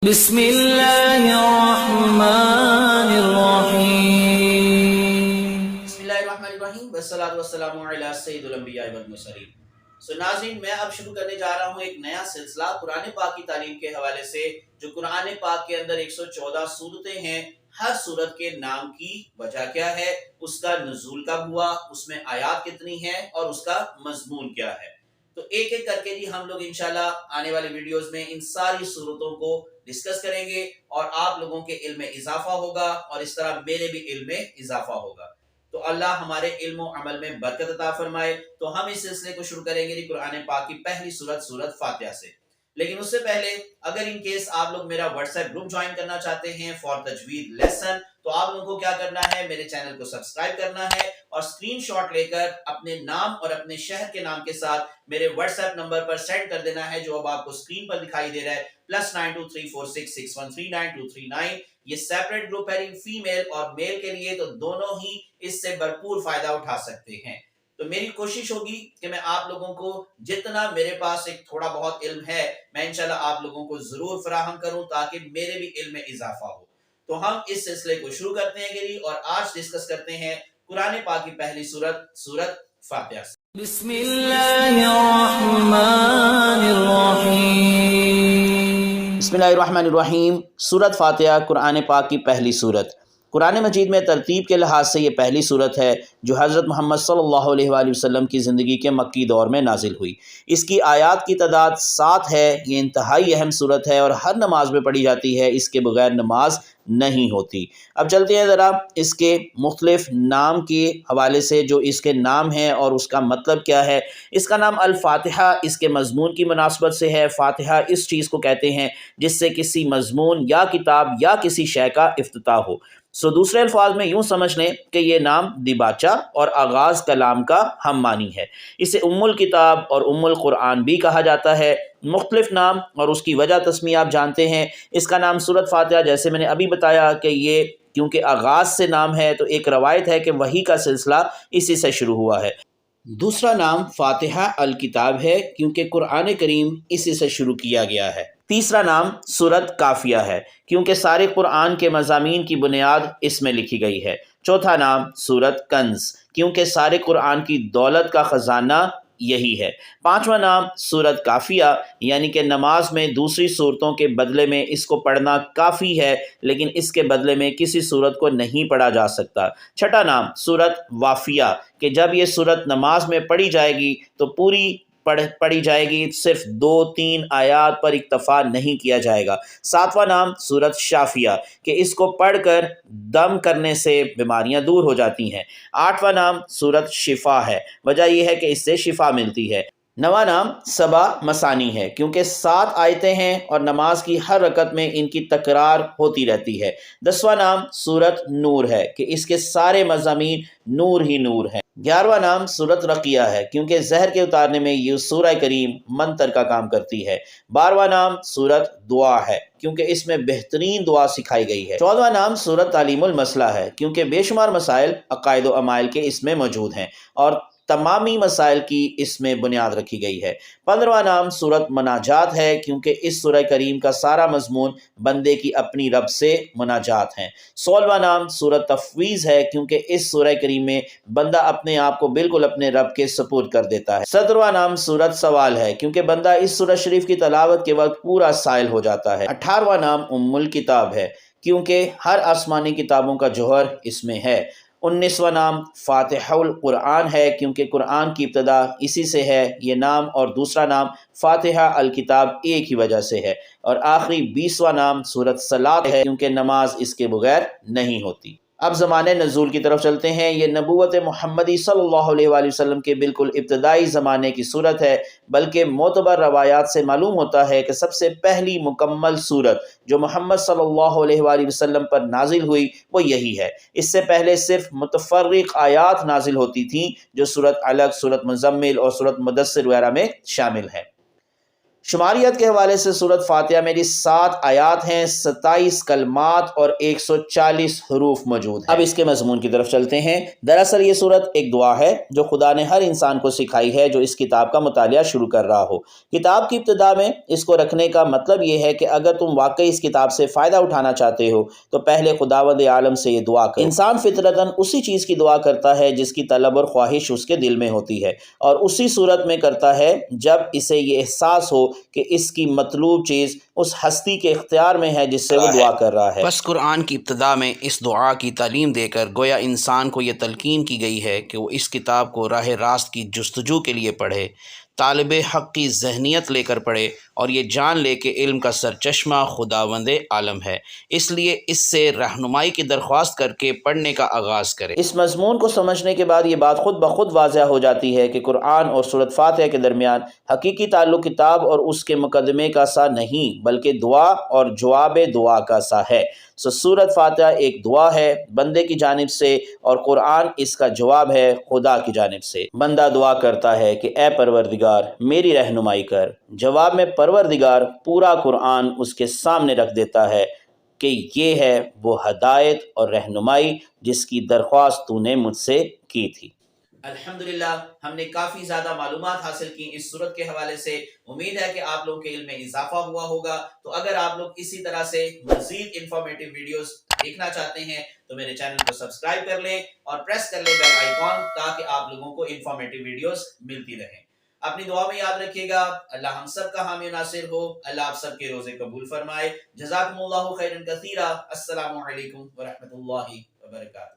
بسم اللہ الرحمن الرحیم بسم اللہ الرحمن الرحیم والصلاة والسلام علی سید الانبیاء والمرسلین۔ ناظرین، میں اب شروع کرنے جا رہا ہوں ایک نیا سلسلہ قرآن پاک کی تعلیم کے حوالے سے، جو قرآن پاک کے اندر 114 سورتیں ہیں۔ ہر سورت کے نام کی وجہ کیا ہے، اس کا نزول کب ہوا، اس میں آیات کتنی ہیں اور اس کا مضمون کیا ہے۔ تو ایک ایک کر کے ہم لوگ انشاءاللہ آنے والی ویڈیوز میں ان ساری سورتوں کو ڈسکس کریں گے، اور آپ لوگوں کے علم میں اضافہ ہوگا اور اس طرح میرے بھی علم میں اضافہ ہوگا۔ تو اللہ ہمارے علم و عمل میں برکت عطا فرمائے۔ تو ہم اس سلسلے کو شروع کریں گے قرآن پاک کی پہلی سورت فاتحہ سے۔ لیکن اس سے پہلے اگر ان کیس آپ لوگ میرا واٹس ایپ گروپ جوائن کرنا چاہتے ہیں فار تجوید لیسن، تو آپ لوگوں کو کیا کرنا ہے، میرے چینل کو سبسکرائب کرنا ہے اور اسکرین شاٹ لے کر اپنے نام اور اپنے شہر کے نام کے ساتھ میرے واٹس ایپ نمبر پر سینڈ کر دینا ہے، جو اب آپ کو اسکرین پر دکھائی دے رہا ہے، +923466139239۔ یہ سیپریٹ گروپ ہے فیمیل اور میل کے لیے، تو دونوں ہی اس سے بھرپور فائدہ اٹھا سکتے ہیں۔ تو میری کوشش ہوگی کہ میں آپ لوگوں کو جتنا میرے پاس ایک تھوڑا بہت علم ہے، میں انشاءاللہ آپ لوگوں کو ضرور فراہم کروں تاکہ میرے بھی علم میں اضافہ ہو۔ تو ہم اس سلسلے کو شروع کرتے ہیں اور آج ڈسکس کرتے ہیں قرآن پاک کی پہلی سورت فاتحہ سے۔ بسم اللہ الرحمن الرحیم بسم اللہ الرحمن الرحیم۔ سورت فاتحہ قرآن پاک کی پہلی سورت۔ قرآن مجید میں ترتیب کے لحاظ سے یہ پہلی سورت ہے جو حضرت محمد صلی اللہ علیہ وآلہ وسلم کی زندگی کے مکی دور میں نازل ہوئی۔ اس کی آیات کی تعداد 7 ہے۔ یہ انتہائی اہم سورت ہے اور ہر نماز میں پڑھی جاتی ہے، اس کے بغیر نماز نہیں ہوتی۔ اب چلتے ہیں ذرا اس کے مختلف نام کے حوالے سے، جو اس کے نام ہیں اور اس کا مطلب کیا ہے۔ اس کا نام الفاتحہ اس کے مضمون کی مناسبت سے ہے۔ فاتحہ اس چیز کو کہتے ہیں جس سے کسی مضمون یا کتاب یا کسی شے کا افتتاح ہو۔ دوسرے الفاظ میں یوں سمجھ لیں کہ یہ نام دیباچہ اور آغاز کلام کا ہم معنی ہے۔ اسے ام الکتاب اور ام القرآن بھی کہا جاتا ہے۔ مختلف نام اور اس کی وجہ تسمیہ آپ جانتے ہیں۔ اس کا نام سورت فاتحہ، جیسے میں نے ابھی بتایا کہ یہ کیونکہ آغاز سے نام ہے، تو ایک روایت ہے کہ وحی کا سلسلہ اسی سے شروع ہوا ہے۔ دوسرا نام فاتحہ الکتاب ہے کیونکہ قرآن کریم اسی سے شروع کیا گیا ہے۔ تیسرا نام سورت کافیہ ہے کیونکہ سارے قرآن کے مضامین کی بنیاد اس میں لکھی گئی ہے۔ چوتھا نام سورت کنز کیونکہ سارے قرآن کی دولت کا خزانہ یہی ہے۔ پانچواں نام سورت کافیہ یعنی کہ نماز میں دوسری صورتوں کے بدلے میں اس کو پڑھنا کافی ہے، لیکن اس کے بدلے میں کسی صورت کو نہیں پڑھا جا سکتا۔ چھٹا نام سورت وافیہ کہ جب یہ صورت نماز میں پڑھی جائے گی تو پوری پڑھی جائے گی، صرف 2-3 آیات پر اکتفا نہیں کیا جائے گا۔ ساتواں نام سورت شافیہ کہ اس کو پڑھ کر دم کرنے سے بیماریاں دور ہو جاتی ہیں۔ آٹھواں نام سورت شفا ہے، وجہ یہ ہے کہ اس سے شفا ملتی ہے۔ نواں نام سبا مسانی ہے کیونکہ 7 آیتیں ہیں اور نماز کی ہر رکعت میں ان کی تکرار ہوتی رہتی ہے۔ 10واں نام سورت نور ہے کہ اس کے سارے مضامین نور ہی نور ہیں۔ 11واں نام سورت رقیہ ہے کیونکہ زہر کے اتارنے میں یہ سورہ کریم منتر کا کام کرتی ہے۔ 12واں نام سورت دعا ہے کیونکہ اس میں بہترین دعا سکھائی گئی ہے۔ 14واں نام سورت تعلیم المسئلہ ہے کیونکہ بے شمار مسائل عقائد و عمائل کے اس میں موجود ہیں اور تمامی مسائل کی اس میں بنیاد رکھی گئی ہے۔ 15واں نام سورت مناجات ہے کیونکہ اس سورہ کریم کا سارا مضمون بندے کی اپنی رب سے مناجات ہیں۔ 16واں نام سورت تفویض ہے کیونکہ اس سورہ کریم میں بندہ اپنے آپ کو بالکل اپنے رب کے سپرد کر دیتا ہے۔ 17واں نام سورت سوال ہے کیونکہ بندہ اس سورہ شریف کی تلاوت کے وقت پورا سائل ہو جاتا ہے۔ 18واں نام ام الکتاب ہے کیونکہ ہر آسمانی کتابوں کا جوہر اس میں ہے۔ 19واں نام فاتحہ القرآن ہے کیونکہ قرآن کی ابتدا اسی سے ہے یہ نام، اور دوسرا نام فاتحہ الکتاب ایک ہی وجہ سے ہے۔ اور آخری 20واں نام سورت صلاۃ ہے کیونکہ نماز اس کے بغیر نہیں ہوتی۔ اب زمانے نزول کی طرف چلتے ہیں۔ یہ نبوت محمدی صلی اللہ علیہ وآلہ وسلم کے بالکل ابتدائی زمانے کی صورت ہے، بلکہ معتبر روایات سے معلوم ہوتا ہے کہ سب سے پہلی مکمل صورت جو محمد صلی اللہ علیہ وآلہ وسلم پر نازل ہوئی وہ یہی ہے۔ اس سے پہلے صرف متفرق آیات نازل ہوتی تھیں جو سورت علق، سورت مزمل اور سورت مدثر وغیرہ میں شامل ہیں۔ شماریت کے حوالے سے سورت فاتحہ میں 7 آیات ہیں، 27 کلمات اور 140 حروف موجود ہیں۔ اب اس کے مضمون کی طرف چلتے ہیں۔ دراصل یہ سورت ایک دعا ہے جو خدا نے ہر انسان کو سکھائی ہے جو اس کتاب کا مطالعہ شروع کر رہا ہو۔ کتاب کی ابتدا میں اس کو رکھنے کا مطلب یہ ہے کہ اگر تم واقعی اس کتاب سے فائدہ اٹھانا چاہتے ہو تو پہلے خداوند عالم سے یہ دعا کرو۔ انسان فطرتاً اسی چیز کی دعا کرتا ہے جس کی طلب اور خواہش اس کے دل میں ہوتی ہے، اور اسی صورت میں کرتا ہے جب اسے یہ احساس ہو کہ اس کی مطلوب چیز اس ہستی کے اختیار میں ہے جس سے وہ دعا کر رہا ہے۔ بس قرآن کی ابتدا میں اس دعا کی تعلیم دے کر گویا انسان کو یہ تلقین کی گئی ہے کہ وہ اس کتاب کو راہ راست کی جستجو کے لیے پڑھے، طالب حق کی ذہنیت لے کر پڑھے اور یہ جان لے کہ علم کا سرچشمہ خداوند عالم ہے، اس لیے اس سے رہنمائی کی درخواست کر کے پڑھنے کا آغاز کرے۔ اس مضمون کو سمجھنے کے بعد یہ بات خود بخود واضح ہو جاتی ہے کہ قرآن اور سورت فاتحہ کے درمیان حقیقی تعلق کتاب اور اس کے مقدمے کا سا نہیں بلکہ دعا اور جواب دعا کا سا ہے۔ سورت فاتحہ ایک دعا ہے بندے کی جانب سے اور قرآن اس کا جواب ہے خدا کی جانب سے۔ بندہ دعا کرتا ہے کہ اے پروردگار میری رہنمائی کر، جواب میں پروردگار پورا قرآن اس کے سامنے رکھ دیتا ہے کہ یہ ہے وہ ہدایت اور رہنمائی جس کی درخواست تو نے مجھ سے کی تھی۔ الحمدللہ ہم نے کافی زیادہ معلومات حاصل کی اس سورت کے حوالے سے۔ امید ہے کہ آپ لوگوں کے علم میں اضافہ ہوا ہوگا۔ تو اگر آپ لوگ اسی طرح سے مزید انفارمیٹیو ویڈیوز دیکھنا چاہتے ہیں تو میرے چینل کو سبسکرائب کر لیں اور پریس کر لیں بیل آئیکن تاکہ آپ لوگوں کو انفارمیٹیو ویڈیوز ملتی رہیں۔ اپنی دعا میں یاد رکھیے گا، اللہ ہم سب کا حامی ناصر ہو، اللہ آپ سب کے روزے قبول فرمائے۔ جزاکم اللہ خیرا کثیرا۔ السلام علیکم ورحمۃ اللہ وبرکاتہ۔